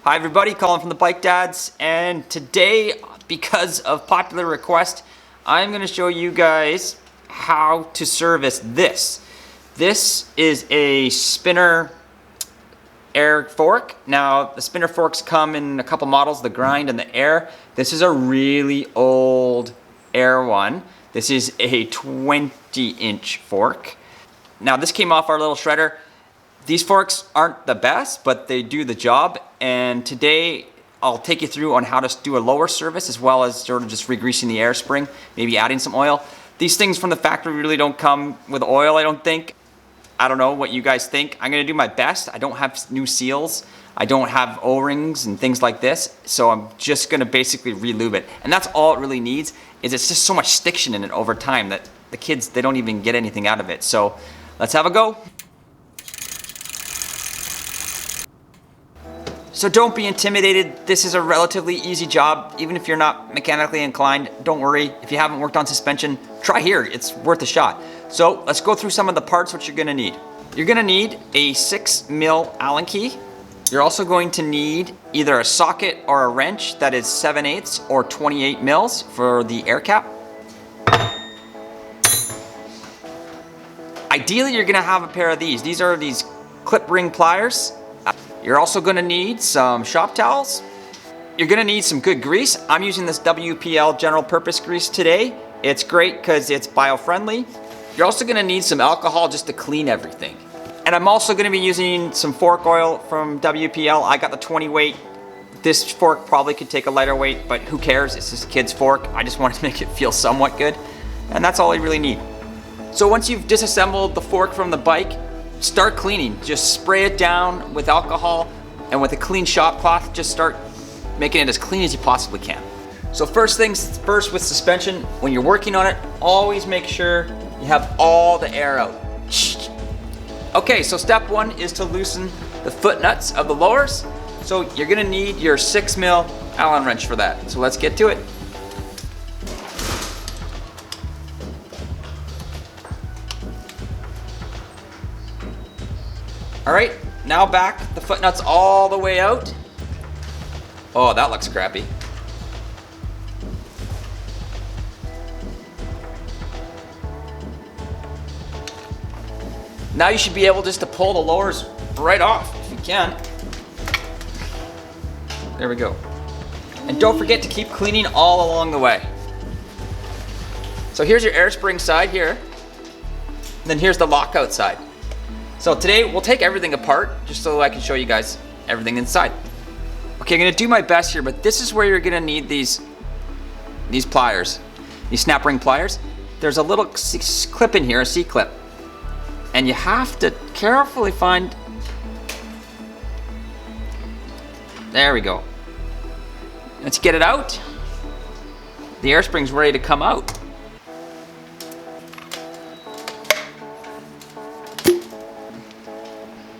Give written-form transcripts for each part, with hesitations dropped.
Hi everybody, Colin from the Bike Dads, and today, because of popular request, I'm going to show you guys how to service this. This is a spinner air fork. Now, the spinner forks come in a couple models, the grind and the air. This is a really old air one. This is a 20-inch fork. Now, this came off our little shredder. These forks aren't the best, but they do the job. And today I'll take you through on how to do a lower service as well as sort of just regreasing the air spring, maybe adding some oil. These things from the factory really don't come with oil, I don't think. I don't know what you guys think. I'm gonna do my best. I don't have new seals. I don't have O-rings and things like this. So I'm just gonna basically re-lube it. And that's all it really needs, is it's just so much stiction in it over time that the kids, they don't even get anything out of it. So let's have a go. So don't be intimidated. This is a relatively easy job. Even if you're not mechanically inclined, don't worry. If you haven't worked on suspension, try here. It's worth a shot. So let's go through some of the parts what you're gonna need. You're gonna need a 6mm Allen key. You're also going to need either a socket or a wrench that is 7/8 or 28 mils for the air cap. Ideally, you're gonna have a pair of these. These are these clip ring pliers. You're also gonna need some shop towels. You're gonna need some good grease. I'm using this WPL general purpose grease today. It's great because it's bio-friendly. You're also gonna need some alcohol just to clean everything. And I'm also gonna be using some fork oil from WPL. I got the 20 weight. This fork probably could take a lighter weight, but who cares? It's just a kid's fork. I just wanted to make it feel somewhat good. And that's all you really need. So once you've disassembled the fork from the bike, start cleaning. Just spray it down with alcohol and with a clean shop cloth, just start making it as clean as you possibly can. So first things first with suspension, when you're working on it, always make sure you have all the air out. Okay, so step one is to loosen the foot nuts of the lowers. So you're gonna need your 6mm Allen wrench for that. So let's get to it. All right, now back the foot nuts all the way out. Oh, that looks crappy. Now you should be able just to pull the lowers right off if you can. There we go. And don't forget to keep cleaning all along the way. So here's your air spring side here. And then here's the lockout side. So today we'll take everything apart just so I can show you guys everything inside. Okay, I'm gonna do my best here, but this is where you're gonna need these pliers, these snap ring pliers. There's a little clip in here, a C-clip, and you have to carefully find. There we go. Let's get it out. The air spring's ready to come out.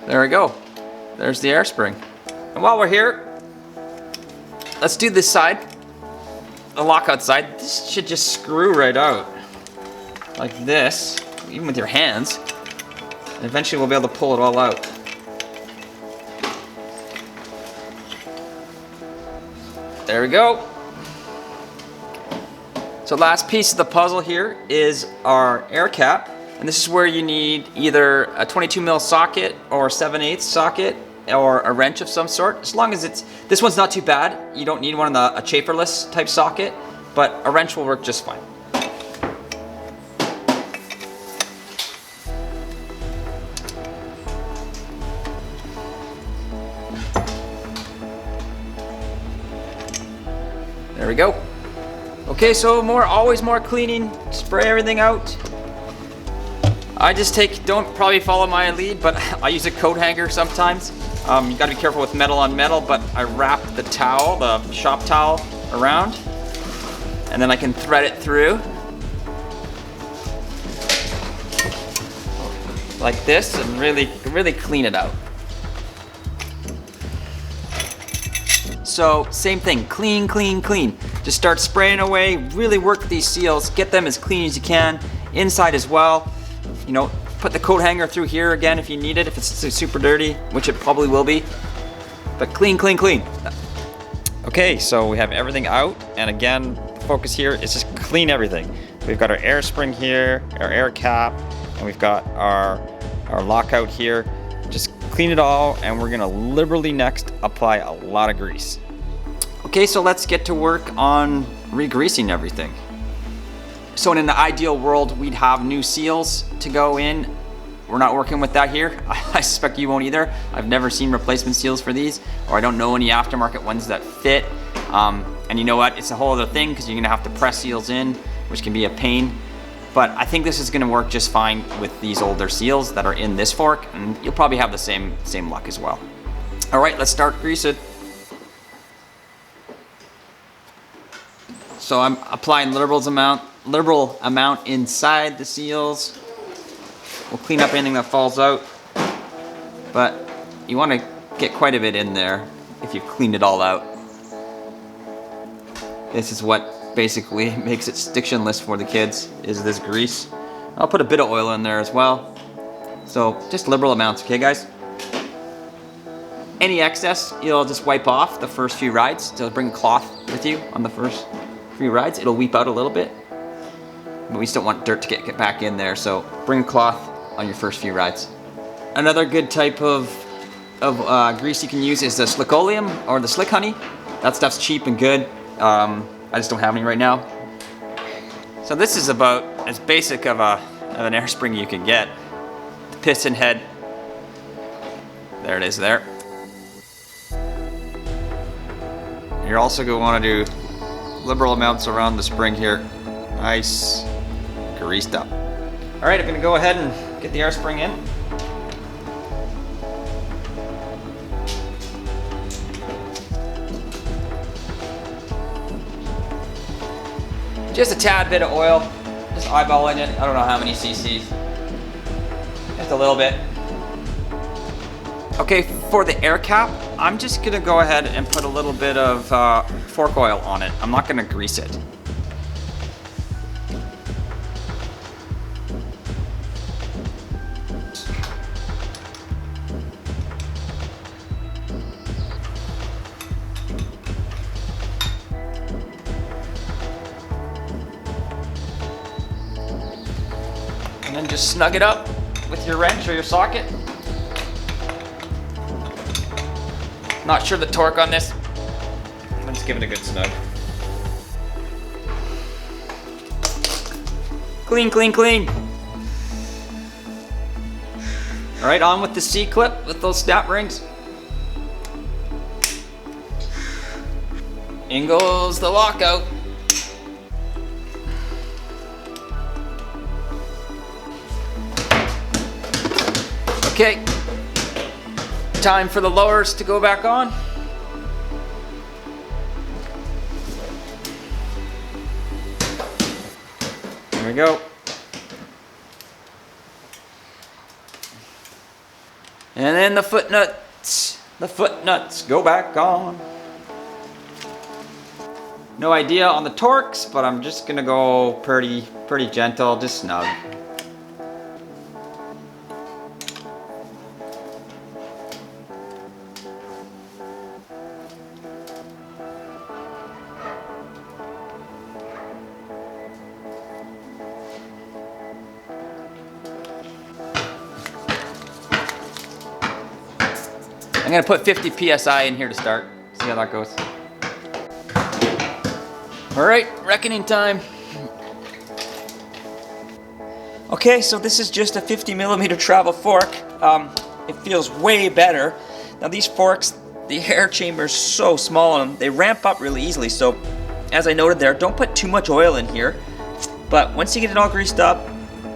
There we go. There's the air spring. And while we're here, let's do this side, the lockout side. This should just screw right out, like this, even with your hands. And eventually we'll be able to pull it all out. There we go. So last piece of the puzzle here is our air cap. And this is where you need either a 22mm socket or 7/8 socket or a wrench of some sort. As long as this one's not too bad. You don't need one a chaferless type socket, but a wrench will work just fine. There we go. Okay, so always more cleaning, spray everything out. I just don't probably follow my lead, but I use a coat hanger sometimes. You gotta be careful with metal on metal, but I wrap the towel, the shop towel, around, and then I can thread it through. Like this, and really clean it out. So, same thing, clean, clean, clean. Just start spraying away, really work these seals, get them as clean as you can, inside as well. You know, put the coat hanger through here again if you need it, if it's super dirty, which it probably will be. but clean, clean, clean. Okay, so we have everything out, and again, the focus here is just clean everything. We've got our air spring here, our air cap, and we've got our lockout here. Just clean it all, and we're gonna liberally next apply a lot of grease. Okay, so let's get to work on re-greasing everything. So in an ideal world, we'd have new seals to go in. We're not working with that here. I suspect you won't either. I've never seen replacement seals for these, or I don't know any aftermarket ones that fit. And you know what? It's a whole other thing because you're gonna have to press seals in, which can be a pain. But I think this is gonna work just fine with these older seals that are in this fork, and you'll probably have the same luck as well. All right, let's start greasing. So I'm applying liberal amount inside the seals. We'll clean up anything that falls out, but you want to get quite a bit in there if you've cleaned it all out. This is what basically makes it stictionless for the kids, is this grease. I'll put a bit of oil in there as well. So just liberal amounts, okay guys? Any excess, you'll just wipe off the first few rides. So bring a cloth with you on the first few rides. It'll weep out a little bit, but we still don't want dirt to get back in there, so bring a cloth on your first few rides. Another good type of grease you can use is the Slickoleum or the Slick Honey. That stuff's cheap and good. I just don't have any right now. So this is about as basic of an air spring you can get. The piston head. There it is there. You're also going to want to do liberal amounts around the spring here. Nice greased up. All right, I'm gonna go ahead and get the air spring in. Just a tad bit of oil, just eyeballing it. I don't know how many cc's. Just a little bit. Okay, for the air cap, I'm just gonna go ahead and put a little bit of fork oil on it. I'm not gonna grease it. And then just snug it up with your wrench or your socket. Not sure the torque on this. I'm just giving it a good snug. Clean, clean, clean. All right, on with the C-clip with those snap rings. In goes the lockout. Okay, time for the lowers to go back on. There we go. And then the foot nuts go back on. No idea on the torques, but I'm just gonna go pretty gentle, just snug. I'm gonna put 50 PSI in here to start. See how that goes. All right, reckoning time. Okay, so this is just a 50mm travel fork. It feels way better. Now these forks, the air chamber is so small and they ramp up really easily. So as I noted there, don't put too much oil in here. But once you get it all greased up,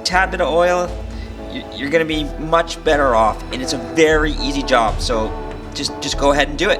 tad bit of oil, you're gonna be much better off, and it's a very easy job, so just go ahead and do it.